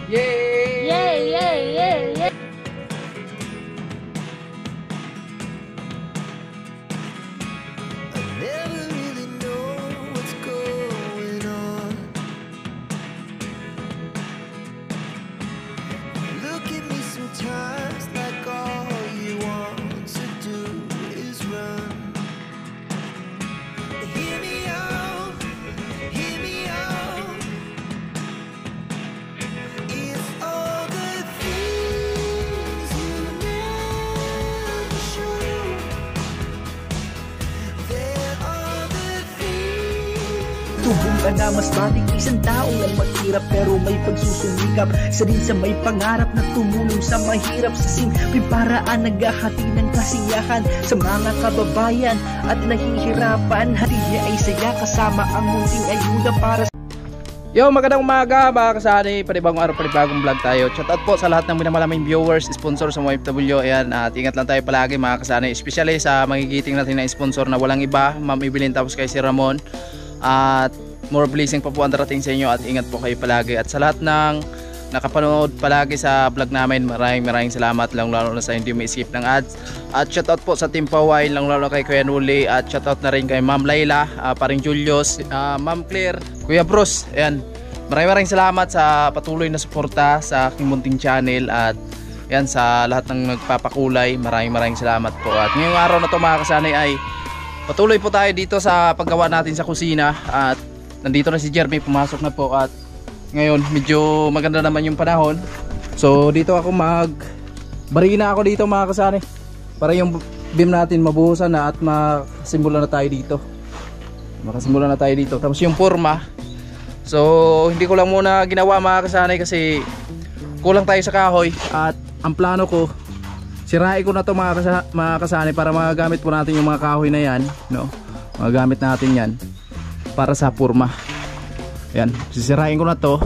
Yay! Yay, yay, yay, yay! Never really know what's going on. Look at me sometimes like all you want to do is run. Hear me out, hear me out. If all the things you never show, there are the things. Tubong ka na mas matik isang taong lang maghirap pero may pagsusumikap. Isa din sa may pangarap na tumulong sa mahirap. Sa simpleng paraan naghahati ng kasiyahan sa mga kababayan at nahihirapan. Hati niya ay saya kasama ang munting ayuda para sa... Yo, magandang umaga mga kasani, panibagong araw, panibagong vlog tayo. Shout out po sa lahat ng minamalaming viewers, sponsor sa OFW. Ayan, at ingat lang tayo palagi mga kasani, especially sa magigiting natin na sponsor na walang iba, Ma'am Evelyn tapos kay si Ramon. At more blessing pa po ang darating sa inyo at ingat po kayo palagi. At sa lahat ng nakapanood palagi sa vlog namin, maraming salamat, lalo na sa hindi may-skip ng ads. At shout out po sa Team Paway, lalo kay Kuya Nuli, at shout out na rin kay Ma'am Layla, paring Julius, Ma'am Claire, Kuya Bruce. Ayan, maraming salamat sa patuloy na suporta sa aking munting channel. At yan, sa lahat ng nagpapakulay, maraming salamat po. At ngayong araw na to mga kasani ay patuloy po tayo dito sa paggawa natin sa kusina. At nandito na si Jeremy, pumasok na po. At ngayon medyo maganda naman yung panahon, so dito ako barina ako dito mga kasani para yung beam natin mabuhusan na at makasimula na tayo dito. Tapos yung forma, so hindi ko lang muna ginawa mga kasani kasi kulang tayo sa kahoy. At ang plano ko, sirain ko na to mga kasani para magagamit po natin yung mga kahoy na yan, no? Magagamit natin yan para sa forma. Yan, sisirain ko na to.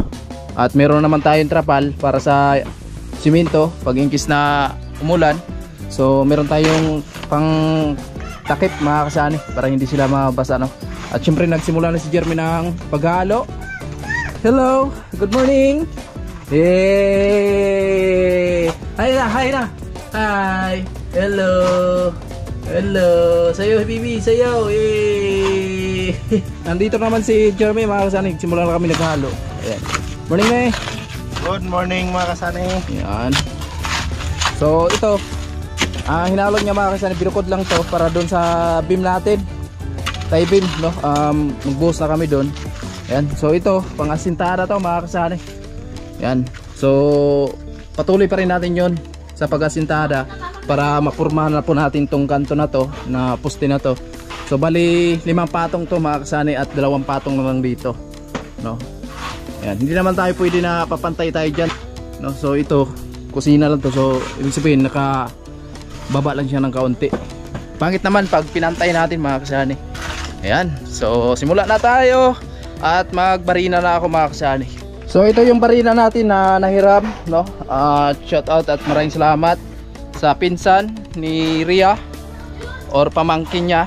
At meron naman tayong trapal para sa simento pag inkis na umulan. So meron tayong pang takip mga kasani para hindi sila mabasa, no? At syempre nagsimula na si Jeremy ng paghalo. Hello, good morning. Yay! Hi na. Hi. Hello. Sayo baby, sayo. Yay! Nandito naman si Jeremy mga kasani. Simula na kami naghalo. Ayan. Morning eh. Good morning mga kasani. Ayan. So ito, hinalo niya mga kasani. Binukod lang to para doon sa beam natin, tie beam, no? Mag-buhos na kami doon. Ayan. So ito, pang-asintada to mga kasani. Ayan. So patuloy pa rin natin yon sa pag-asintada para mapurmahan na po natin tong kanto na to, na poste na to. So bali 5 patong to mga kasani at 2 patong na lang dito, no? Ayan, hindi naman tayo pwede na papantay tayo dyan, no? So ito, kusina lang to, so ibig sabihin nakababa lang siya ng kaunti. Pangit naman pag pinantay natin mga kasani. Ayan, so simula na tayo at magbarina na ako mga kasani. So ito yung barina natin na nahiram, no? Shout out at maraming salamat sa pinsan ni Ria, or pamangkin niya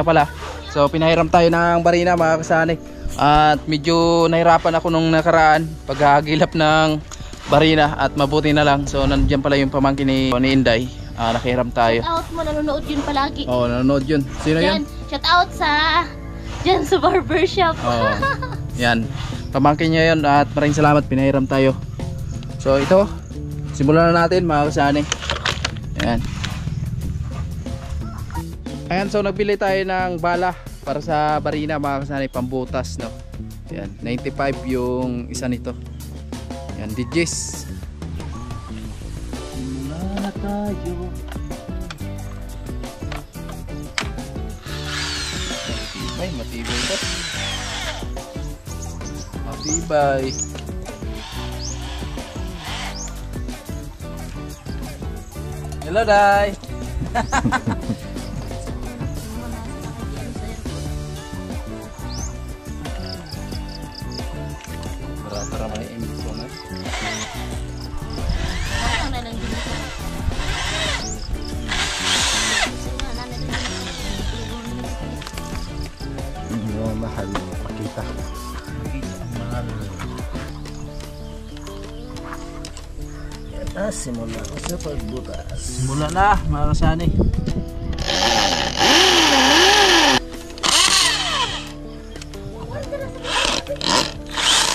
pala. So pinahiram tayo ng barina mga kasani. At medyo nahirapan ako nung nakaraan paghahagilap ng barina, at mabuti na lang. So nandiyan pala yung pamangkin ni Inday. Nakihiram tayo. Shout out mo, nanonood yun palagi. Oh, nanonood yun. Sino yun? Shout out dyan sa barbershop. Oh, yan, pamangkin niya yun at maraming salamat, pinahiram tayo. So ito, simulan na natin mga kasani. Ayan. Ayan, so nagbili tayo ng bala para sa barina mga kasani, pambutas, no? Ayan, 95 yung isa nito. Ayan, digis. Simula na tayo. Ay, matibay ba? Matibay. Hello, Day. Para may image ko na. Mahal pakita. Ang mahal. Simula ko sa pagbutas. Simula na mga kasani.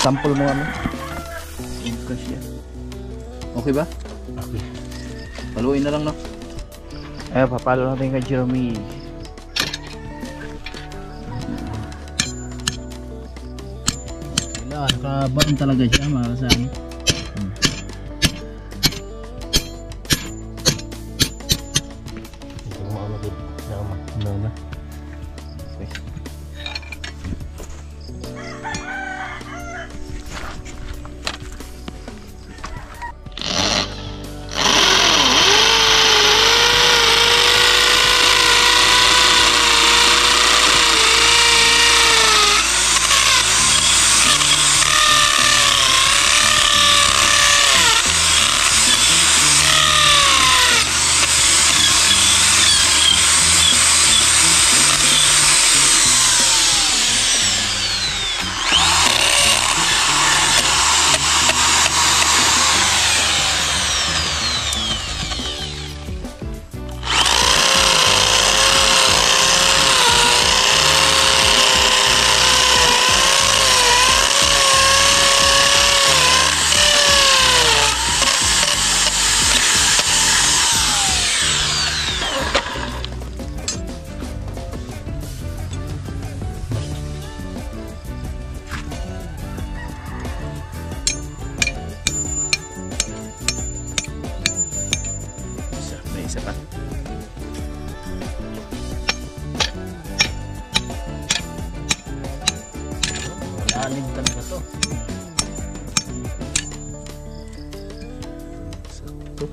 Sample mo kami. Okay ba? Okay. Paluin na lang, no? Eh, papalo natin kay Jeremy. Wala, nakabaon talaga siya mga kasani. Ito mo ano din. Na. Okay. Isa pa. Malalim talaga to. Sakto.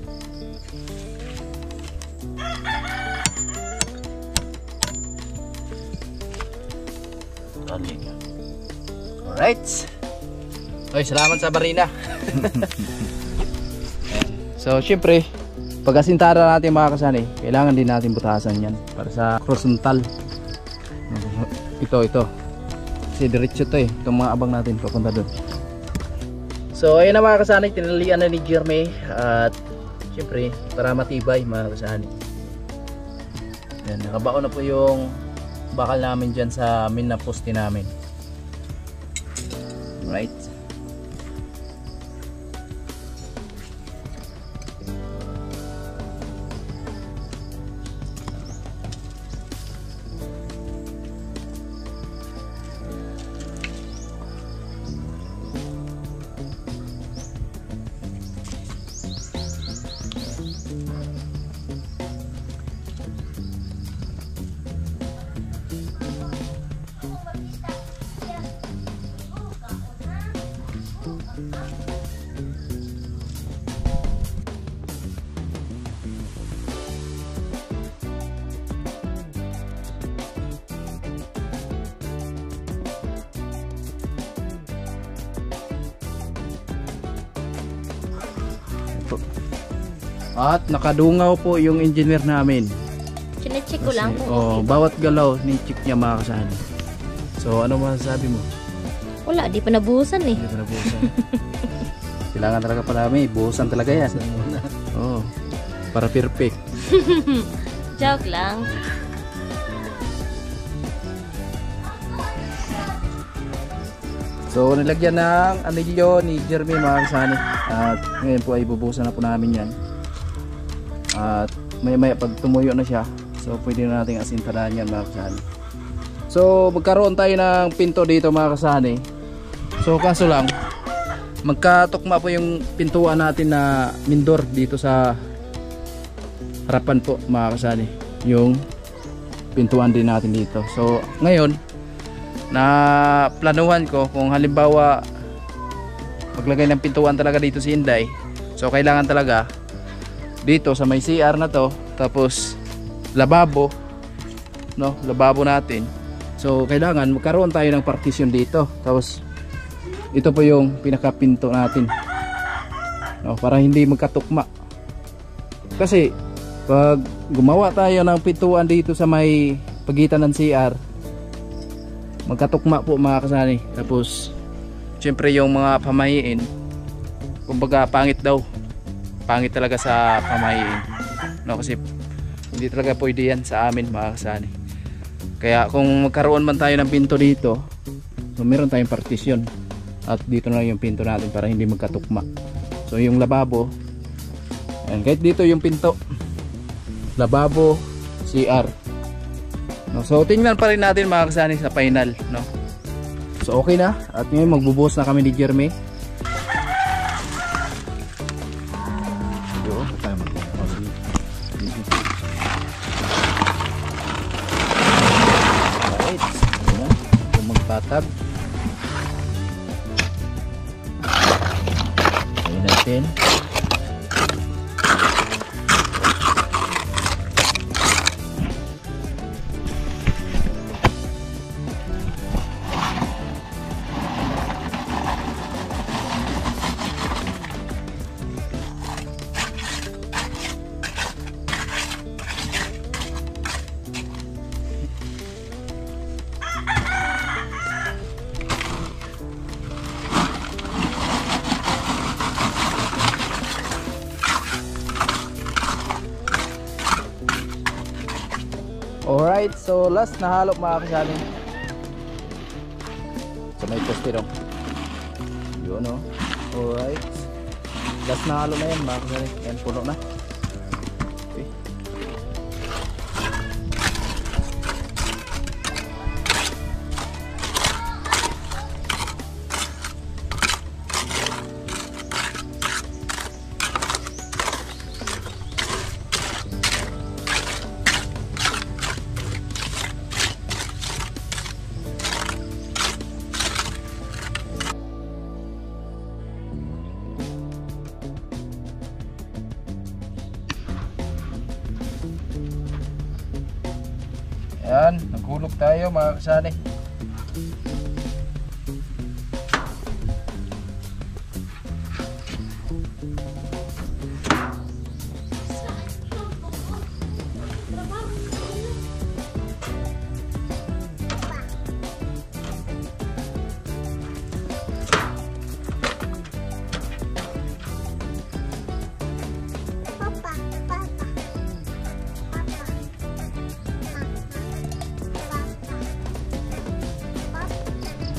Alright. Oy, salamat sa barina. So, syempre, pag asintara natin mga kasani, kailangan din natin butasan yan para sa horizontal. Ito. Kasi diretso to eh. Itong mga abang natin papunta doon. So, ayun na mga kasani, tinalian na ni Jeremy. At syempre, para matibay mga kasani. Yan, nakabaon na po yung bakal namin dyan sa main na poste namin. Right. At nakadungaw po yung engineer namin. Chinecheck ko lang kung okay. Bawat galaw ni-check niya mga kasani. So ano masasabi mo? Wala, di pa nabuhusan eh. Hindi pa nabuhusan. Kailangan talaga pa namin, buhusan talaga yan. Para perfect. Joke lang. So nilagyan ng anilyo ni Jeremy mga kasani. At ngayon po ay bubuhusan na po namin yan. At maya pag tumuyo na siya, so pwede na natin asintahan yan mga kasani. So magkaroon tayo ng pinto dito mga kasani. So kaso lang, magkatukma po yung pintuan natin na mindor dito sa harapan po mga kasani. Yung pintuan din natin dito. So ngayon, na planuhan ko kung halimbawa maglagay ng pintuan talaga dito si Inday. So kailangan talaga dito sa may CR na to, tapos lababo, no, lababo natin. So kailangan magkaroon tayo ng partition dito. Tapos ito po yung pinakapinto natin, no, para hindi magkatukma. Kasi pag gumawa tayo ng pintuan dito sa may pagitan ng CR, magkatukma po mga kasani. Tapos syempre yung mga pamahiin, kumbaga pangit daw. pangit talaga sa pamahiin, no? Kasi hindi talaga pwede yan sa amin mga kasani. Kaya kung magkaroon man tayo ng pinto dito, so meron tayong partisyon at dito na lang yung pinto natin para hindi magkatukma. So yung lababo, ayan, kahit dito yung pinto, lababo, CR, no? So tingnan pa rin natin mga kasani sa final, no? So okay na, at ngayon magbubuhos na kami ni Jeremy. Alright, ayan, magpatag. Ayan natin. Alright, so last na halo mga kasali. So may poste rin. Yun, no? Alright. Last na halo na yan mga kasali. Yan, puno na. Okay. Yan, naghulog tayo mga kasani.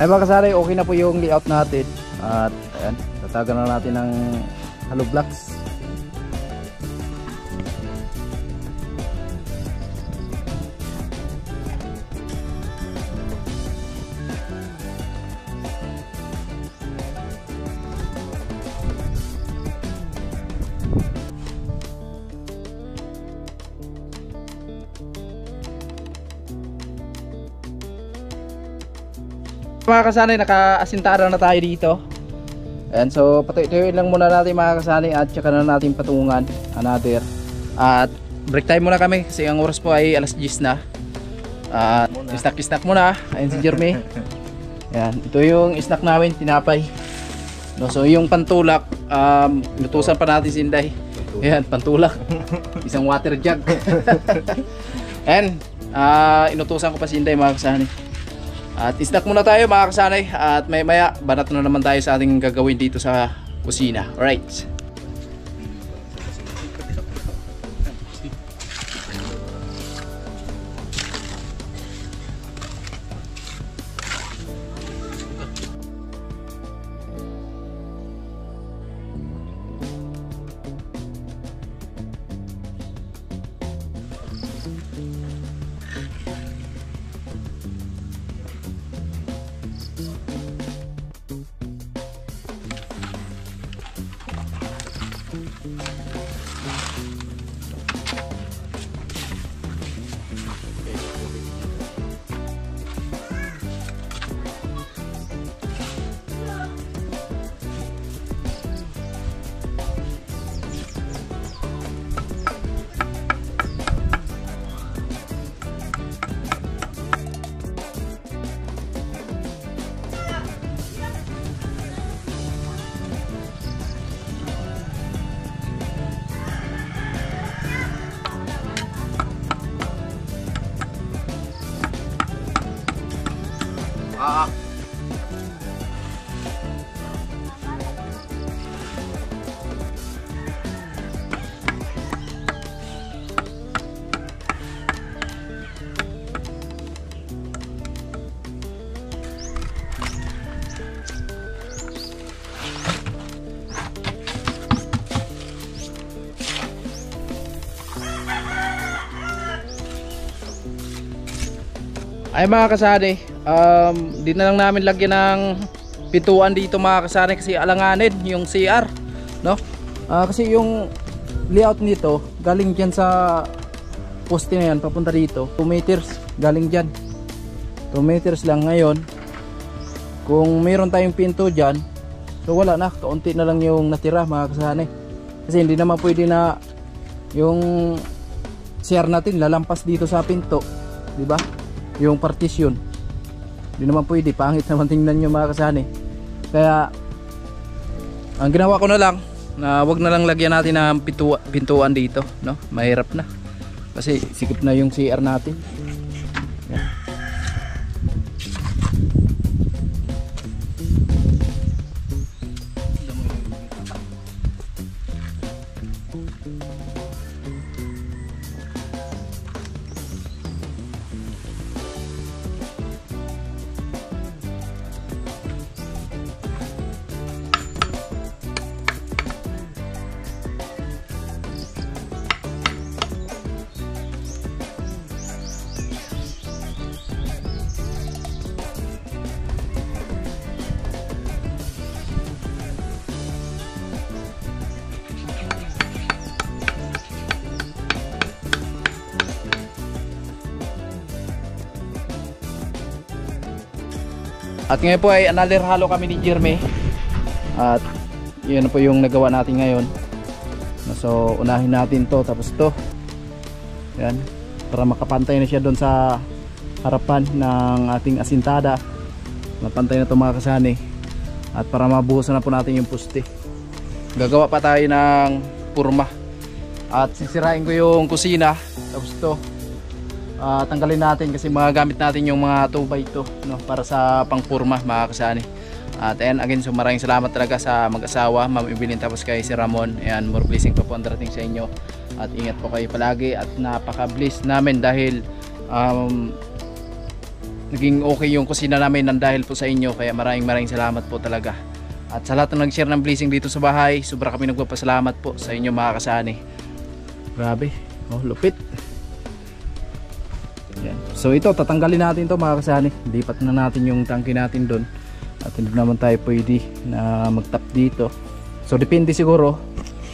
Ay mga kasari, okay na po yung layout natin. At ayan, tatagan na natin ng hollow blocks. Mga kasani, naka-asintara na tayo dito. Ayan, so patuyuin lang muna natin mga kasani at saka na natin patungan another. At break time muna kami kasi ang oras po ay alas 10 na. At snack muna. Ayan si Jeremy. Ayan, ito yung snack namin, tinapay. No, so yung pantulak, inutusan pa natin si Inday. Ayan, pantulak. Isang water jug. Ayan, inutusan ko pa si Inday mga kasani. At snack muna tayo mga kasanay. At maya banat na naman tayo sa ating gagawin dito sa kusina. Alright. Ay mga kasari, di na lang namin lagyan ng pintuan dito mga kasari kasi alanganin yung CR, no? Kasi yung layout nito galing dyan sa poste na yan papunta dito 2 meters galing dyan, 2 meters lang. Ngayon kung mayroon tayong pinto dyan, so wala na, kaunti na lang yung natira mga kasari, kasi hindi naman pwede na yung CR natin lalampas dito sa pinto, di ba? Yung partition hindi naman pwede, pangit naman tingnan nyo mga kasani. Kaya ang ginawa ko na lang na wag na lang lagyan natin ng pintuan dito, no? Mahirap na kasi sikip na yung CR natin. Yan. At ngayon po ay another halo kami ni Jeremy. At yun po yung nagawa natin ngayon. So unahin natin to, tapos to. Yan, para makapantay na siya doon sa harapan ng ating asintada. Mapantay na to mga kasani. At para mabuhusan na po natin yung puste, gagawa pa tayo ng purma. At sisirain ko yung kusina. Tapos to tanggalin natin kasi magagamit natin yung mga 2x2, no, para sa pangpurma mga kasani. At ayan, again, so maraming salamat talaga sa mag-asawa, Ma'am Evelyn tapos kay si Ramon. Ayan, more blessing pa po ang darating sa inyo. At ingat po kayo palagi at napaka-bless namin dahil naging okay yung kusina namin nang dahil po sa inyo. Kaya maraming salamat po talaga. At sa lahat ng nag-share ng blessing dito sa bahay, sobra kami nagpapasalamat po sa inyo mga kasani. Grabe, oh, lupit. Yan. So ito, tatanggalin natin to mga kasani. Lipat na natin yung tangke natin doon. At hindi naman tayo pwede na mag-tap dito. So depende siguro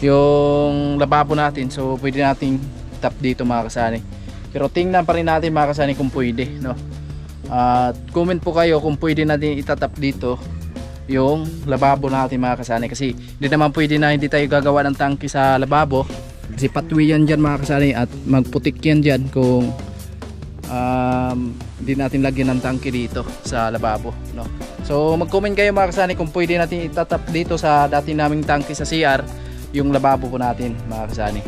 yung lababo natin. So pwede nating tap dito mga kasani. Pero tingnan pa rin natin mga kasani kung pwede, no? At comment po kayo kung pwede natin itatap dito yung lababo natin mga kasani. Kasi hindi naman pwede na hindi tayo gagawa ng tangke sa lababo. Kasi patwi yan dyan mga kasani. At magputik yan dyan kung hindi natin lagyan ng tangke dito sa lababo, no? So mag-comment kayo mga kasani kung pwede natin itatap dito sa dati naming tangke sa CR yung lababo po natin mga kasani.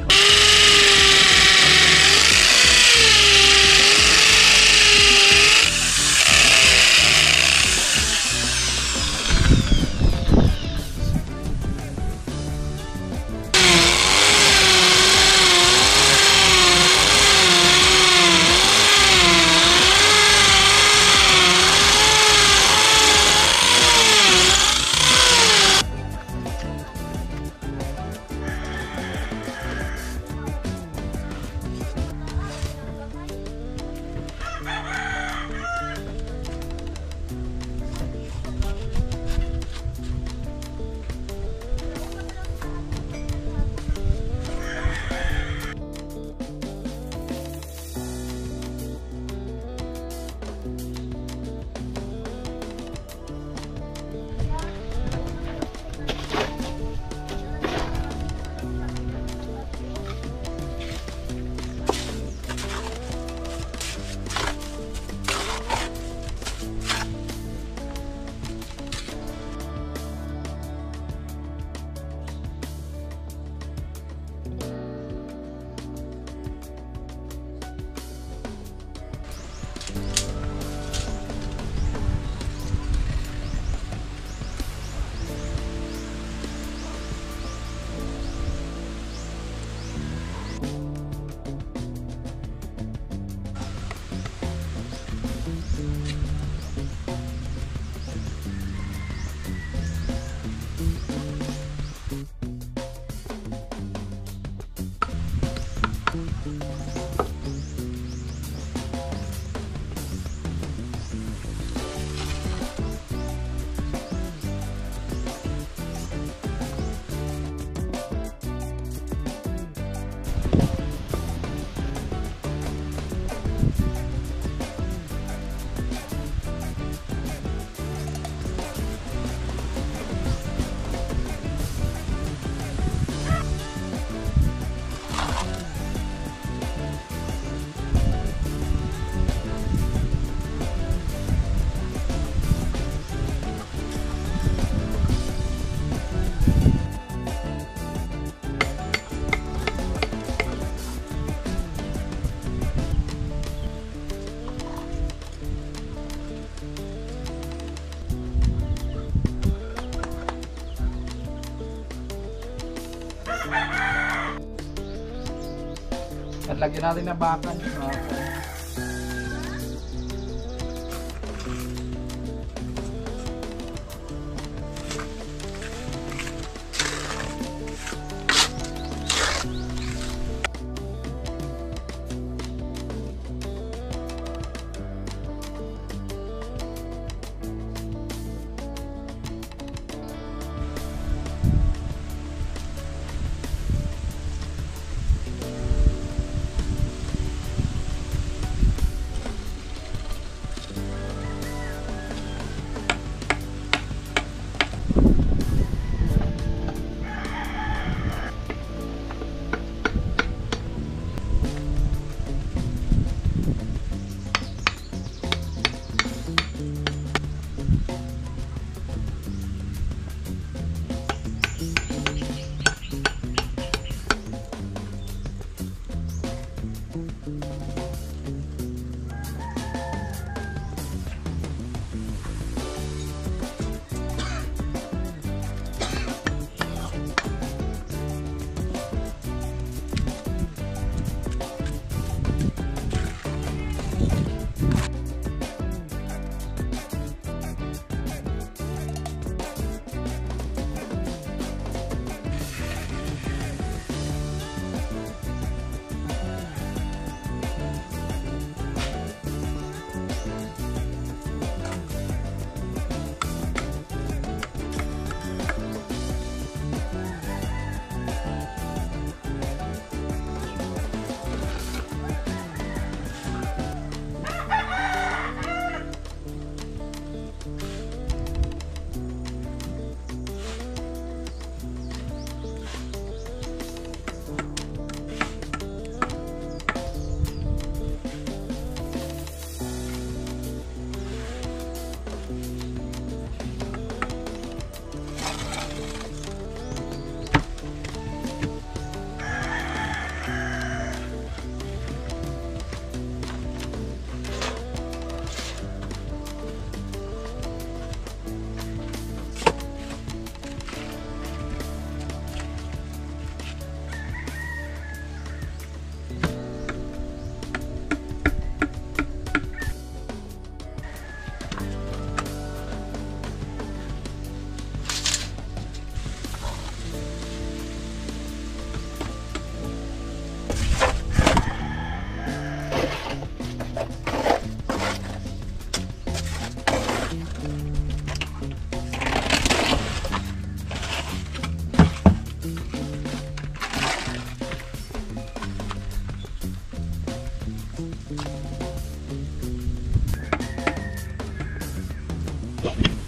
At lagyan natin ng bakan.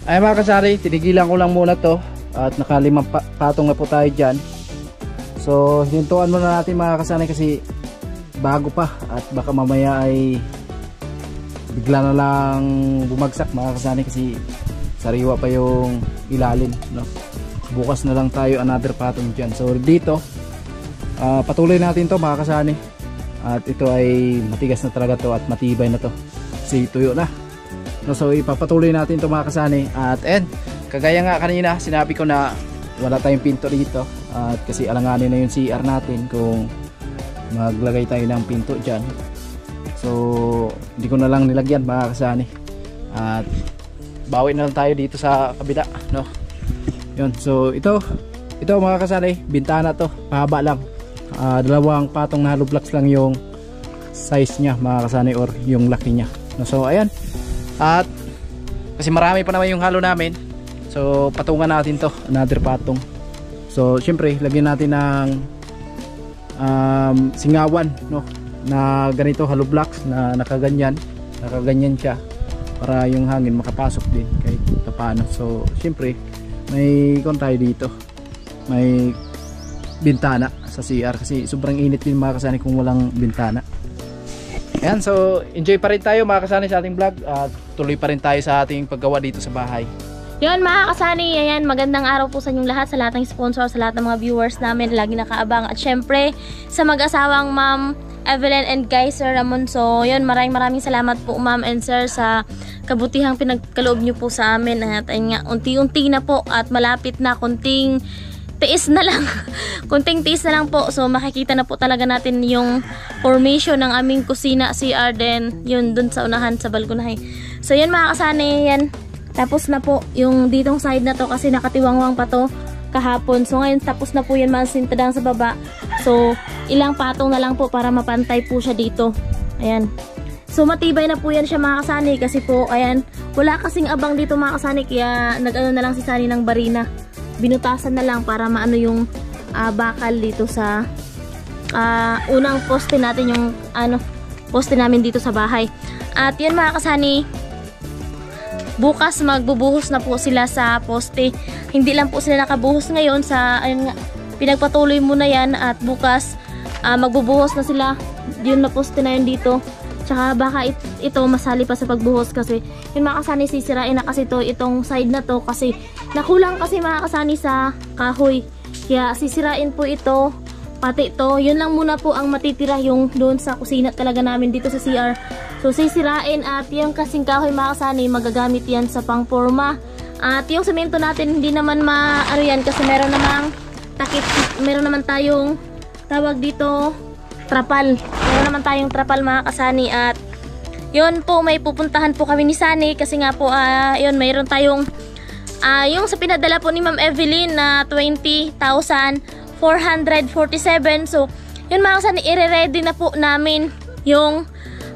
Ay mga kasari, tinigilan ko lang muna to at nakalimang patong na po tayo dyan. So hintuan muna natin mga kasari kasi bago pa at baka mamaya ay bigla na lang bumagsak mga kasari kasi sariwa pa yung ilalim, no? Bukas na lang tayo another patong dyan. So dito patuloy natin to mga kasari at ito ay matigas na talaga to at matibay na to kasi tuyo na. No, so ipapatuloy natin ito mga kasani at kagaya nga kanina sinabi ko na wala tayong pinto dito at kasi alanganin na yung CR natin kung maglagay tayo ng pinto dyan. So hindi ko na lang nilagyan mga kasani at bawi na lang tayo dito sa kabila, no? Yun, so ito mga kasani, bintana to, pahaba lang, dalawang patong na hollow blocks lang yung size nya mga kasani or yung laki nya, no? So ayan. At kasi marami pa naman yung halo namin, so patungan natin to another patong. So syempre lagyan natin ng singawan, no, na ganito hollow blocks na nakaganyan siya para yung hangin makapasok din kahit paano. So syempre may kon tayo dito, may bintana sa CR kasi sobrang init din mga kasani kung walang bintana. Ayan, so enjoy pa rin tayo mga kasani sa ating vlog at tuloy pa rin tayo sa ating paggawa dito sa bahay. Yun mga kasani, ayan, magandang araw po sa inyong lahat, sa lahat ng sponsor, sa lahat ng mga viewers namin, lagi nakaabang. At syempre, sa mag-asawang Ma'am Evelyn and Guy Sir Ramon. So yun, maraming salamat po Ma'am and Sir sa kabutihang pinagkaloob nyo po sa amin. At ayun nga, unti-unti na po at malapit na, kunting tiis na lang. Kunting tiis na lang po. So makikita na po talaga natin yung formation ng aming kusina, CR, then yun dun sa unahan sa balkonahe. So yun mga kasani, yan. Tapos na po yung ditong side na to kasi nakatiwangwang pa to kahapon. So ngayon tapos na po yan mga sintadang sa baba. So ilang patong na lang po para mapantay po siya dito. Ayan. So matibay na po yan siya mga kasani kasi po ayan, wala kasing abang dito mga kasani kaya nag-ano na lang si Sani ng barina. Binutasan na lang para maano yung bakal dito sa unang poste natin, yung poste namin dito sa bahay. At yun mga kasani, bukas magbubuhos na po sila sa poste. Hindi lang po sila nakabuhos ngayon sa ayun nga, pinagpatuloy muna yan at bukas magbubuhos na sila yun na poste na yun dito. Tsaka baka ito masali pa sa pagbuhos kasi yun mga kasani, sisirain na kasi itong side na to kasi nakulang kasi mga kasani sa kahoy. Kaya sisirain po ito, pati ito. Yun lang muna po ang matitira yung doon sa kusina talaga namin dito sa CR. So sisirain at yung kasing kahoy mga kasani, magagamit yan sa pangporma. At yung semento natin hindi naman maano yan kasi meron namang takip, meron naman tayong tawag dito trapal. Meron naman tayong trapal mga kasani at yun po may pupuntahan po kami ni Sani kasi nga po yun mayroon tayong yung sa pinadala po ni Ma'am Evelyn na 20,447. So yun mga kasani, i-ready na po namin yung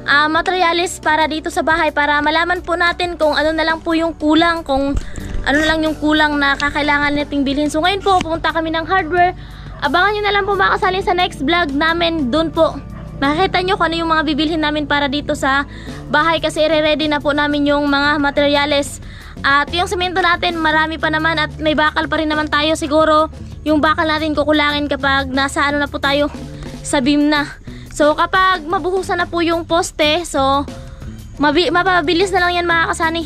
materialis para dito sa bahay para malaman po natin kung ano na lang po yung kulang, kung ano na lang yung kulang na kakailangan nating bilhin. So ngayon po pupunta kami ng hardware. Abangan nyo na lang po mga kasali sa next vlog namin. Doon po makikita nyo kung ano yung mga bibilhin namin para dito sa bahay kasi i-ready na po namin yung mga materyales. At yung semento natin marami pa naman at may bakal pa rin naman tayo. Siguro yung bakal natin kukulangin kapag nasa ano na po tayo sa beam na. So kapag mabuhusan na po yung poste, so mapabilis na lang yan mga kasani.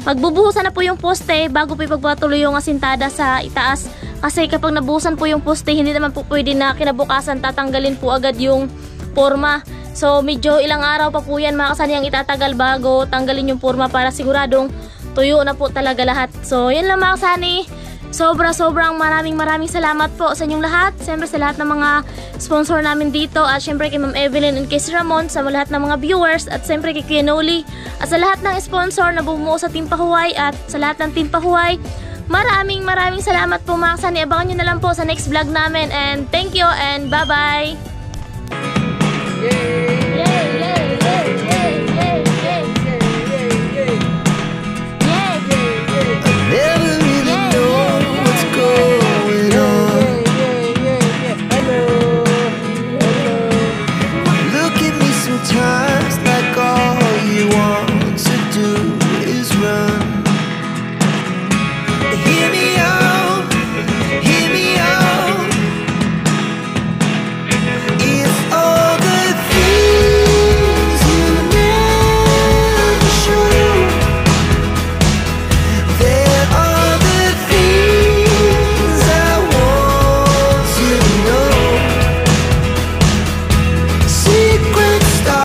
Magbubuhusan na po yung poste bago po ipagpatuloy yung asintada sa itaas. Kasi kapag nabuhusan po yung poste, hindi naman po pwede na kinabukasan tatanggalin po agad yung forma. So medyo ilang araw pa po yan mga kasani ang itatagal bago tanggalin yung forma para siguradong tuyo na po talaga lahat. So yun lang mga kasani. Sobrang maraming salamat po sa inyong lahat. Siyempre sa lahat ng mga sponsor namin dito. At siyempre kay Ma'am Evelyn and kay Sir Ramon, sa lahat ng mga viewers. At siyempre kay Kuya Noli. At sa lahat ng sponsor na bumuo sa Team Pahuway. At sa lahat ng Team Pahuway, maraming salamat po mga kasani. Abangan nyo na lang po sa next vlog namin. And thank you and bye bye. Yay!